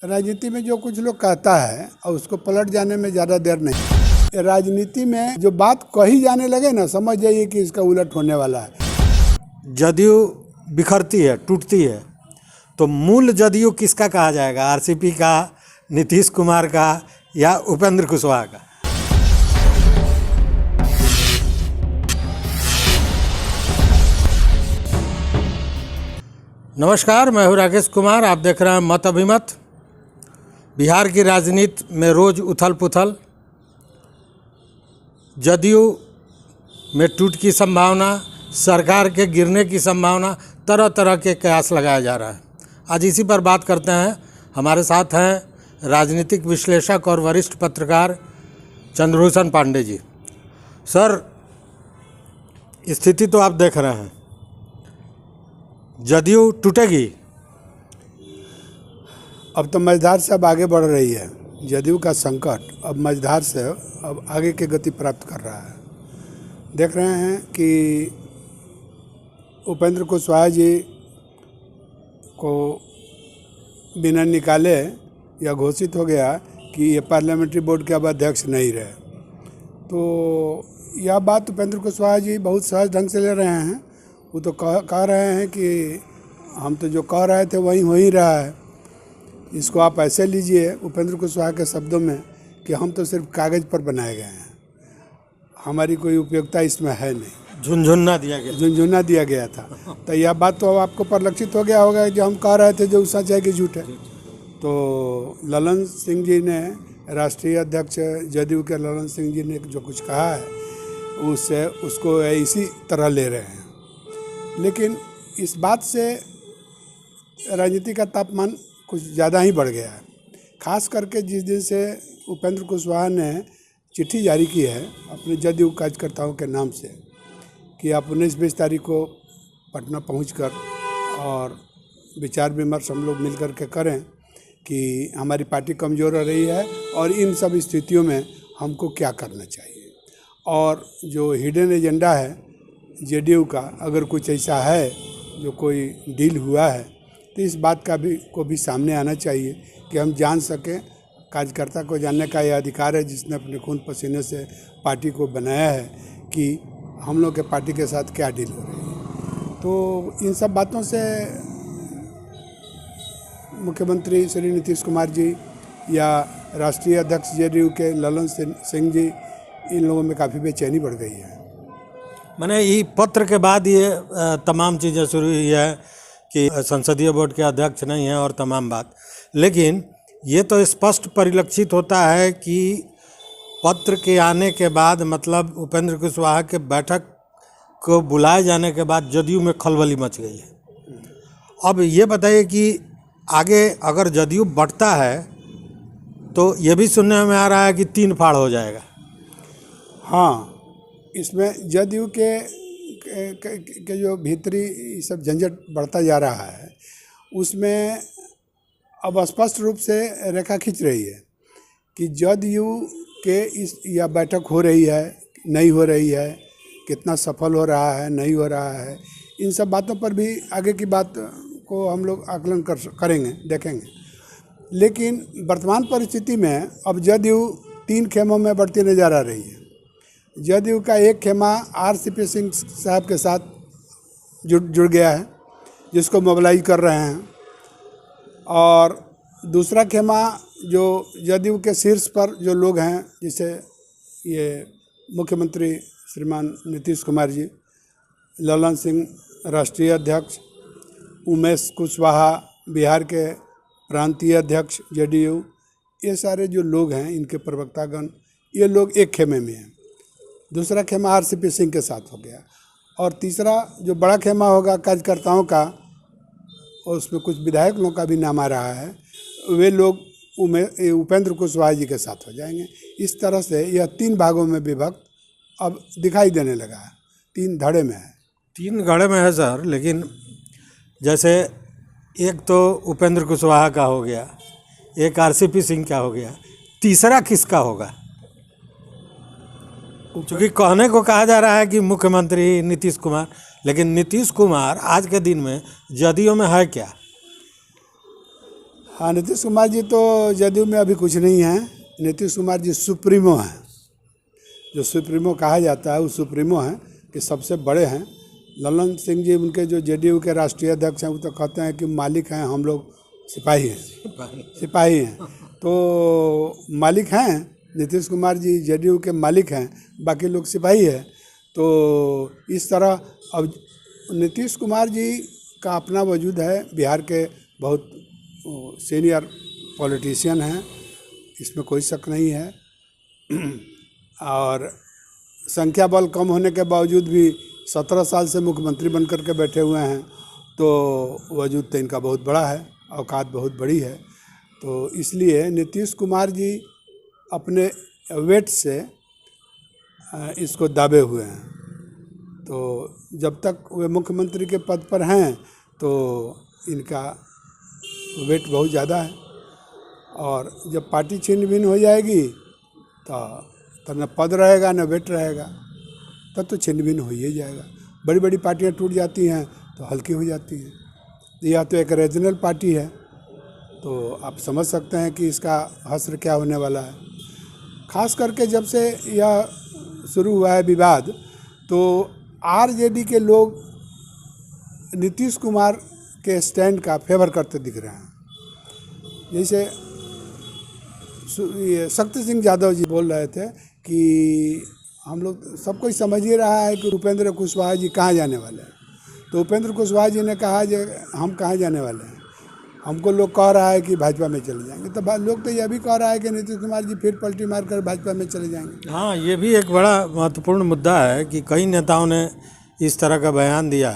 राजनीति में जो कुछ लोग कहता है और उसको पलट जाने में ज़्यादा देर नहीं। राजनीति में जो बात कही जाने लगे ना, समझ जाइए कि इसका उलट होने वाला है। जदयू बिखरती है, टूटती है, तो मूल जदयू किसका कहा जाएगा? आरसीपी का, नीतीश कुमार का या उपेंद्र कुशवाहा का? नमस्कार, मैं हूं राकेश कुमार। आप देख रहे हैं मत अभिमत। बिहार की राजनीति में रोज़ उथल पुथल, जदयू में टूट की संभावना, सरकार के गिरने की संभावना, तरह तरह के कयास लगाया जा रहा है। आज इसी पर बात करते हैं। हमारे साथ हैं राजनीतिक विश्लेषक और वरिष्ठ पत्रकार चंद्रभूषण पांडे जी। सर, स्थिति तो आप देख रहे हैं, जदयू टूटेगी। अब तो मझधार से अब आगे बढ़ रही है। जदयू का संकट अब मझधार से अब आगे की गति प्राप्त कर रहा है। देख रहे हैं कि उपेंद्र कुशवाहा जी को बिना निकाले या घोषित हो गया कि ये पार्लियामेंट्री बोर्ड के अब अध्यक्ष नहीं रहे। तो यह बात उपेंद्र कुशवाहा जी बहुत सहज ढंग से ले रहे हैं। वो तो कह रहे हैं कि हम तो जो कह रहे थे वही हो ही रहा है। इसको आप ऐसे लीजिए उपेंद्र कुशवाहा के शब्दों में कि हम तो सिर्फ कागज़ पर बनाए गए हैं, हमारी कोई उपयोगिता इसमें है नहीं। झुनझुना दिया गया था। तो यह बात तो आपको परिलक्षित हो गया होगा जो हम कह रहे थे जो सच है कि झूठ है। तो ललन सिंह जी ने, राष्ट्रीय अध्यक्ष जदयू के ललन सिंह जी ने जो कुछ कहा है उससे उसको इसी तरह ले रहे हैं। लेकिन इस बात से राजनीति का तापमान कुछ ज़्यादा ही बढ़ गया है। खास करके जिस दिन से उपेंद्र कुशवाहा ने चिट्ठी जारी की है अपने जदयू कार्यकर्ताओं के नाम से कि आप 19-20 तारीख को पटना पहुंचकर और विचार विमर्श हम लोग मिल कर के करें कि हमारी पार्टी कमज़ोर हो रही है और इन सब स्थितियों में हमको क्या करना चाहिए। और जो हिडन एजेंडा है जेडीयू का, अगर कुछ ऐसा है जो कोई डील हुआ है तो इस बात का भी सामने आना चाहिए कि हम जान सकें। कार्यकर्ता को जानने का यह अधिकार है जिसने अपने खून पसीने से पार्टी को बनाया है कि हम लोग के पार्टी के साथ क्या डील हो रही है। तो इन सब बातों से मुख्यमंत्री श्री नीतीश कुमार जी या राष्ट्रीय अध्यक्ष जेडीयू के ललन सिंह जी, इन लोगों में काफ़ी बेचैनी बढ़ गई है। मैंने ये पत्र के बाद ये तमाम चीज़ें शुरू हुई है कि संसदीय बोर्ड के अध्यक्ष नहीं हैं और तमाम बात। लेकिन ये तो स्पष्ट परिलक्षित होता है कि पत्र के आने के बाद, मतलब उपेंद्र कुशवाहा के बैठक को बुलाए जाने के बाद जदयू में खलबली मच गई है। अब ये बताइए कि आगे अगर जदयू बढ़ता है तो ये भी सुनने में आ रहा है कि 3 फाड़ हो जाएगा। हाँ, इसमें जदयू के जो भीतरी सब झंझट बढ़ता जा रहा है उसमें अब स्पष्ट रूप से रेखा खींच रही है कि जदयू के इस या बैठक हो रही है, नहीं हो रही है, कितना सफल हो रहा है, नहीं हो रहा है, इन सब बातों पर भी आगे की बात को हम लोग आकलन करेंगे, देखेंगे। लेकिन वर्तमान परिस्थिति में अब जदयू 3 खेमों में बढ़ती नजर आ रही है। जदयू का एक खेमा आरसीपी सिंह साहब के साथ जुड़ गया है, जिसको मोबिलाइज कर रहे हैं। और दूसरा खेमा जो जदयू के शीर्ष पर जो लोग हैं, जैसे ये मुख्यमंत्री श्रीमान नीतीश कुमार जी, ललन सिंह राष्ट्रीय अध्यक्ष, उमेश कुशवाहा बिहार के प्रांतीय अध्यक्ष जेडीयू, ये सारे जो लोग हैं इनके प्रवक्तागण, ये लोग एक खेमे में हैं। दूसरा खेमा आरसीपी सिंह के साथ हो गया और तीसरा जो बड़ा खेमा होगा कार्यकर्ताओं का, और उसमें कुछ विधायक लोगों का भी नाम आ रहा है, वे लोग उपेंद्र कुशवाहा जी के साथ हो जाएंगे। इस तरह से यह 3 भागों में विभक्त अब दिखाई देने लगा है। 3 धड़े में है। 3 घड़े में है सर। लेकिन जैसे एक तो उपेंद्र कुशवाहा का हो गया, एक आरसीपी सिंह का हो गया, तीसरा किसका होगा? क्योंकि कहने को कहा जा रहा है कि मुख्यमंत्री नीतीश कुमार, लेकिन नीतीश कुमार आज के दिन में जदयू में है क्या? हाँ, नीतीश कुमार जी तो जदयू में अभी कुछ नहीं है। नीतीश कुमार जी सुप्रीमो हैं, जो सुप्रीमो कहा जाता है वो सुप्रीमो हैं कि सबसे बड़े हैं। ललन सिंह जी उनके जो जेडीयू के राष्ट्रीय अध्यक्ष हैं वो तो कहते हैं कि मालिक हैं, हम लोग सिपाही हैं। तो मालिक हैं, नीतीश कुमार जी जेडीयू के मालिक हैं, बाकी लोग सिपाही हैं। तो इस तरह अब नीतीश कुमार जी का अपना वजूद है, बिहार के बहुत सीनियर पॉलिटिशियन हैं, इसमें कोई शक नहीं है। और संख्या बल कम होने के बावजूद भी 17 साल से मुख्यमंत्री बन कर के बैठे हुए हैं, तो वजूद तो इनका बहुत बड़ा है, औकात बहुत बड़ी है। तो इसलिए नीतीश कुमार जी अपने वेट से इसको दाबे हुए हैं। तो जब तक वे मुख्यमंत्री के पद पर हैं तो इनका वेट बहुत ज़्यादा है, और जब पार्टी छिन्न भिन्न हो जाएगी तो न पद रहेगा न वेट रहेगा, तब तो छिन्न भिन्न हो ही जाएगा। बड़ी बड़ी पार्टियां टूट जाती हैं तो हल्की हो जाती हैं। यह तो एक रीजनल पार्टी है, तो आप समझ सकते हैं कि इसका हश्र क्या होने वाला है। खास करके जब से यह शुरू हुआ है विवाद, तो आरजेडी के लोग नीतीश कुमार के स्टैंड का फेवर करते दिख रहे हैं। जैसे ये शक्ति सिंह यादव जी बोल रहे थे कि हम लोग सब कोई समझ ही रहा है कि उपेंद्र कुशवाहा जी कहाँ जाने वाले हैं। तो उपेंद्र कुशवाहा जी ने कहा कि हम कहाँ जाने वाले हैं, हमको लोग कह रहा है कि भाजपा में चले जाएंगे। तो लोग तो यह भी कह रहा है कि नीतीश कुमार जी फिर पलटी मार कर भाजपा में चले जाएंगे। हाँ, ये भी एक बड़ा महत्वपूर्ण मुद्दा है कि कई नेताओं ने इस तरह का बयान दिया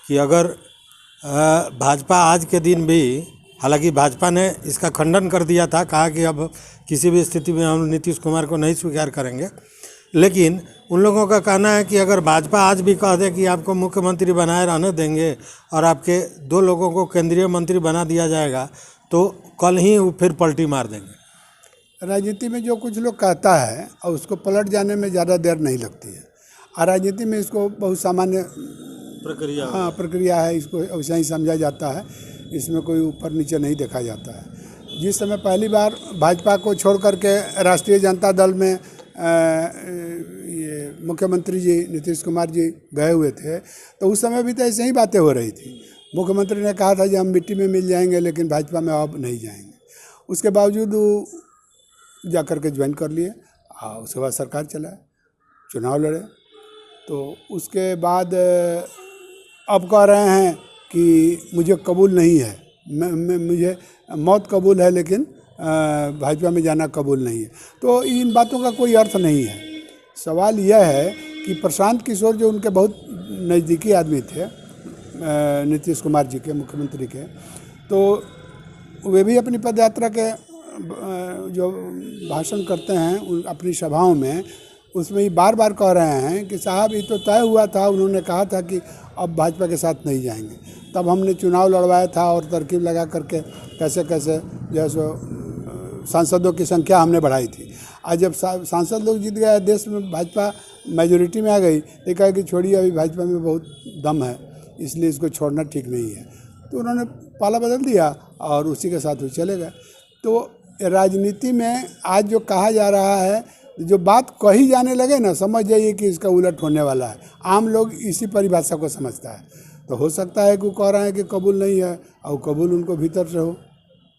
कि अगर भाजपा आज के दिन भी, हालांकि भाजपा ने इसका खंडन कर दिया था, कहा कि अब किसी भी स्थिति में हम नीतीश कुमार को नहीं स्वीकार करेंगे, लेकिन उन लोगों का कहना है कि अगर भाजपा आज भी कह दे कि आपको मुख्यमंत्री बनाए रहने देंगे और आपके 2 लोगों को केंद्रीय मंत्री बना दिया जाएगा, तो कल ही वो फिर पलटी मार देंगे। राजनीति में जो कुछ लोग कहता है और उसको पलट जाने में ज़्यादा देर नहीं लगती है। और राजनीति में इसको बहुत सामान्य प्रक्रिया है, इसको वैसा ही समझा जाता है, इसमें कोई ऊपर नीचे नहीं देखा जाता है। जिस समय पहली बार भाजपा को छोड़ करके राष्ट्रीय जनता दल में ये मुख्यमंत्री जी नीतीश कुमार जी गए हुए थे, तो उस समय भी तो ऐसे ही बातें हो रही थी। मुख्यमंत्री ने कहा था कि हम मिट्टी में मिल जाएंगे लेकिन भाजपा में अब नहीं जाएंगे। उसके बावजूद वो जा कर के ज्वाइन कर लिए, उसके बाद सरकार चलाए, चुनाव लड़े। तो उसके बाद अब कह रहे हैं कि मुझे कबूल नहीं है, मुझे मौत कबूल है लेकिन भाजपा में जाना कबूल नहीं है। तो इन बातों का कोई अर्थ नहीं है। सवाल यह है कि प्रशांत किशोर जो उनके बहुत नज़दीकी आदमी थे नीतीश कुमार जी के, मुख्यमंत्री के, तो वे भी अपनी पदयात्रा के जो भाषण करते हैं अपनी सभाओं में, उसमें ही बार बार कह रहे हैं कि साहब ये तो तय हुआ था, उन्होंने कहा था कि अब भाजपा के साथ नहीं जाएंगे, तब हमने चुनाव लड़वाया था और तरकीब लगा करके कैसे कैसे जो है सो सांसदों की संख्या हमने बढ़ाई थी। आज जब सांसद लोग जीत गए, देश में भाजपा मेजोरिटी में आ गई, तो कहा कि छोड़िए अभी भाजपा में बहुत दम है, इसलिए इसको छोड़ना ठीक नहीं है। तो उन्होंने पाला बदल दिया और उसी के साथ वो चले गए। तो राजनीति में आज जो कहा जा रहा है, जो बात कही जाने लगे ना, समझ जाइए कि इसका उलट होने वाला है। आम लोग इसी परिभाषा को समझता है। तो हो सकता है कि वो कह रहे हैं कि कबूल नहीं है और कबूल उनको भीतर से हो,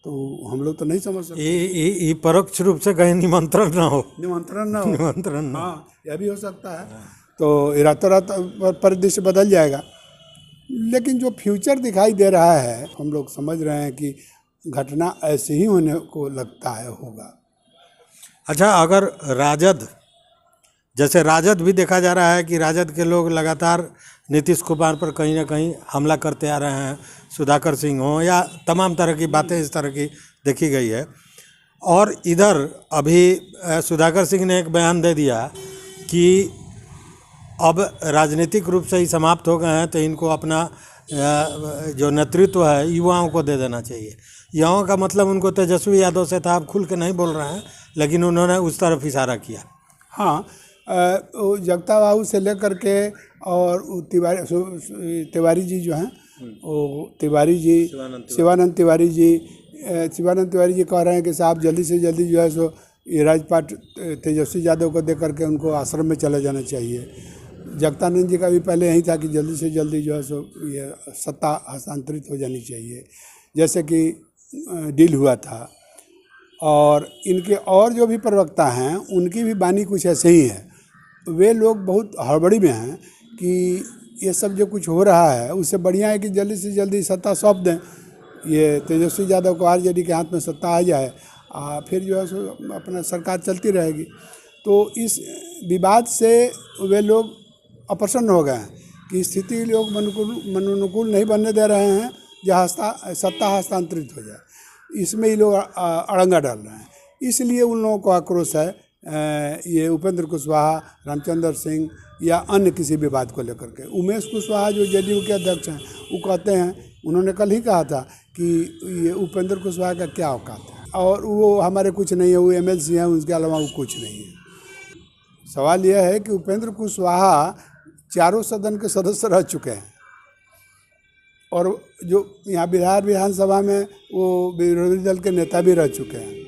तो हम लोग तो नहीं समझ सकते। ये परोक्ष रूप से कहीं निमंत्रण ना हो। हाँ, यह भी हो सकता है। तो रातों रात परिदृश्य बदल जाएगा। लेकिन जो फ्यूचर दिखाई दे रहा है, हम लोग समझ रहे हैं कि घटना ऐसे ही होने को लगता है, होगा। अच्छा, अगर राजद, जैसे राजद भी देखा जा रहा है कि राजद के लोग लगातार नीतीश कुमार पर कहीं ना कहीं हमला करते आ रहे हैं, सुधाकर सिंह हो या तमाम तरह की बातें इस तरह की देखी गई है। और इधर अभी सुधाकर सिंह ने एक बयान दे दिया कि अब राजनीतिक रूप से ही समाप्त हो गए हैं, तो इनको अपना जो नेतृत्व है युवाओं को दे देना चाहिए। युवाओं का मतलब उनको तेजस्वी यादव से था, आप खुल के नहीं बोल रहे हैं, लेकिन उन्होंने उस तरफ इशारा किया। हाँ, जगता बाबू से लेकर के और तिवारी जी जो हैं, वो तिवारी जी, शिवानंद तिवारी जी, शिवानंद तिवारी जी कह रहे हैं कि साहब जल्दी से जल्दी जो है सो ये राजपाट तेजस्वी यादव को दे करके उनको आश्रम में चले जाना चाहिए। जगदानंद जी का भी पहले यही था कि जल्दी से जल्दी जो है सो ये सत्ता हस्तांतरित हो जानी चाहिए, जैसे कि डील हुआ था। और इनके और जो भी प्रवक्ता हैं उनकी भी वाणी कुछ ऐसे ही है। वे लोग बहुत हड़बड़ी में हैं कि ये सब जो कुछ हो रहा है उससे बढ़िया है कि जल्दी से जल्दी सत्ता सौंप दें, ये तेजस्वी यादव को आरजेडी के हाथ में सत्ता आ जाए, फिर जो है सो अपना सरकार चलती रहेगी। तो इस विवाद से वे लोग अप्रसन्न हो गए हैं कि स्थिति लोग अनुकूल नहीं बनने दे रहे हैं जहाँ सत्ता हस्तांतरित हो जाए, इसमें ये लोग अड़ंगा डाल रहे हैं। इसलिए उन लोगों को आक्रोश है ये उपेंद्र कुशवाहा, रामचंद्र सिंह या अन्य किसी भी बात को लेकर के। उमेश कुशवाहा जो जेडीयू के अध्यक्ष हैं वो कहते हैं, उन्होंने कल ही कहा था कि ये उपेंद्र कुशवाहा का क्या औकात है और वो हमारे कुछ नहीं है, वो एमएलसी हैं, उसके अलावा वो कुछ नहीं है। सवाल यह है कि उपेंद्र कुशवाहा चारों सदन के सदस्य रह चुके हैं और जो यहाँ बिहार विधानसभा में वो विरोधी दल के नेता भी रह चुके हैं।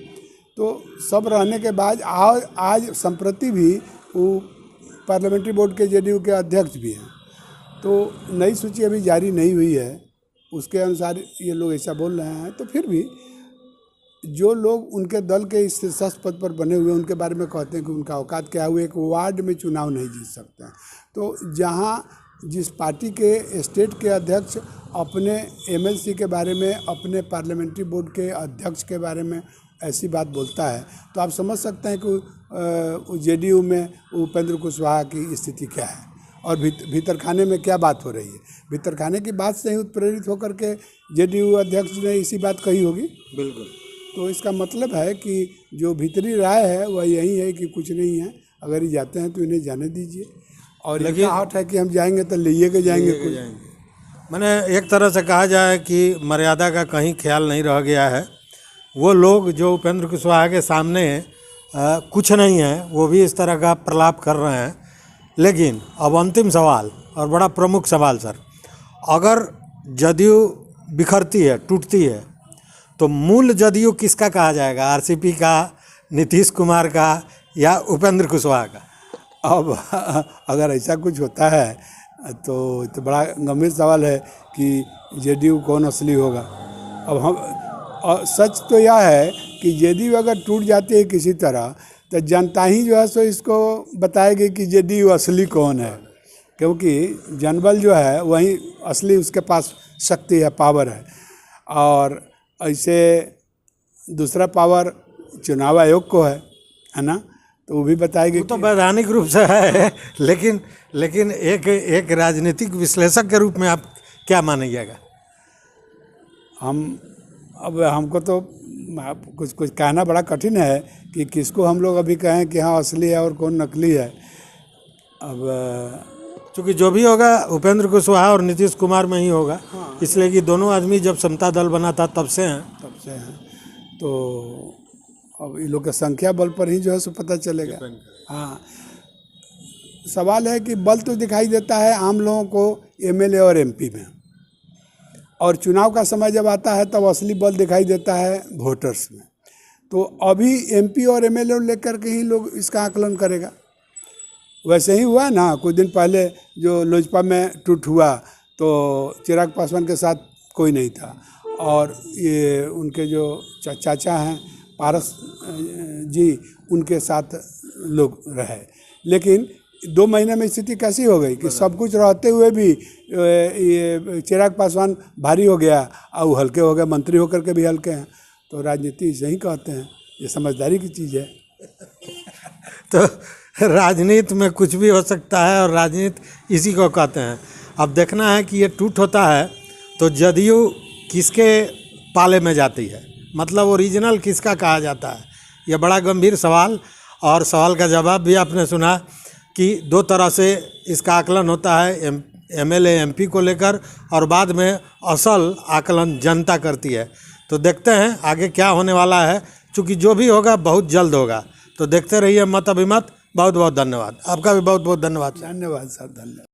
तो सब रहने के बाद आज संप्रति भी वो पार्लियामेंट्री बोर्ड के जेडीयू के अध्यक्ष भी हैं। तो नई सूची अभी जारी नहीं हुई है, उसके अनुसार ये लोग ऐसा बोल रहे हैं। तो फिर भी जो लोग उनके दल के इस शीर्ष पद पर बने हुए उनके बारे में कहते हैं कि उनका औकात क्या हुआ, एक वार्ड में चुनाव नहीं जीत सकते हैं। तो जहाँ जिस पार्टी के स्टेट के अध्यक्ष अपने एमएलसी के बारे में, अपने पार्लियामेंट्री बोर्ड के अध्यक्ष के बारे में ऐसी बात बोलता है, तो आप समझ सकते हैं कि जेडीयू में उपेंद्र कुशवाहा की स्थिति क्या है और भीतर खाने में क्या बात हो रही है। भीतर खाने की बात से ही उत्प्रेरित होकर के जेडीयू अध्यक्ष ने इसी बात कही होगी। बिल्कुल। तो इसका मतलब है कि जो भीतरी राय है वह यही है कि कुछ नहीं है, अगर ये जाते हैं तो इन्हें जाने दीजिए। और लेकिन हाथ है कि हम जाएंगे तो ले के जाएंगे कुछ। मैंने एक तरह से कहा जाए कि मर्यादा का कहीं ख्याल नहीं रह गया है। वो लोग जो उपेंद्र कुशवाहा के सामने कुछ नहीं है, वो भी इस तरह का प्रलाप कर रहे हैं। लेकिन अब अंतिम सवाल और बड़ा प्रमुख सवाल सर, अगर जदयू बिखरती है, टूटती है, तो मूल जदयू किसका कहा जाएगा? आरसीपी का, नीतीश कुमार का या उपेंद्र कुशवाहा का? अब अगर ऐसा कुछ होता है तो बड़ा गंभीर सवाल है कि जेडीयू कौन असली होगा। अब हम सच तो यह है कि जेडीयू अगर टूट जाती है किसी तरह तो जनता ही जो है सो इसको बताएगी कि जेडीयू असली कौन है, क्योंकि जनबल जो है वही असली, उसके पास शक्ति है, पावर है। और ऐसे दूसरा पावर चुनाव आयोग को है ना, तो वो भी बताएगी। वो तो वैधानिक रूप से है, लेकिन एक राजनीतिक विश्लेषक के रूप में आप क्या मानिएगा? हमको तो कुछ कहना बड़ा कठिन है कि किसको हम लोग अभी कहें कि हाँ असली है और कौन नकली है। अब चूँकि जो भी होगा उपेंद्र कुशवाहा और नीतीश कुमार में ही होगा। हाँ। इसलिए कि दोनों आदमी जब समता दल बना था तब से हैं। तो अब इन लोग का संख्या बल पर ही जो है सो पता चलेगा। हाँ, सवाल है कि बल तो दिखाई देता है आम लोगों को एमएलए और एमपी में, और चुनाव का समय जब आता है तब असली बल दिखाई देता है वोटर्स में। तो अभी एमपी और एमएलए लेकर के ही लोग इसका आकलन करेगा। वैसे ही हुआ ना, कुछ दिन पहले जो लोजपा में टूट हुआ तो चिराग पासवान के साथ कोई नहीं था, और ये उनके जो चाचा हैं पारस जी, उनके साथ लोग रहे। लेकिन 2 महीने में स्थिति कैसी हो गई कि सब कुछ रहते हुए भी ये चिराग पासवान भारी हो गया और वो हल्के हो गए, मंत्री होकर के भी हल्के हैं। तो राजनीति यही कहते हैं, ये समझदारी की चीज़ है। तो राजनीति में कुछ भी हो सकता है और राजनीति इसी को कहते हैं। अब देखना है कि ये टूट होता है तो जदयू किसके पाले में जाती है, मतलब ओरिजिनल किसका कहा जाता है। यह बड़ा गंभीर सवाल, और सवाल का जवाब भी आपने सुना कि 2 तरह से इसका आकलन होता है, एमएलए एमपी को लेकर, और बाद में असल आकलन जनता करती है। तो देखते हैं आगे क्या होने वाला है, चूँकि जो भी होगा बहुत जल्द होगा। तो देखते रहिए मत अभिमत। बहुत बहुत धन्यवाद आपका भी, बहुत बहुत धन्यवाद। धन्यवाद सर, धन्यवाद।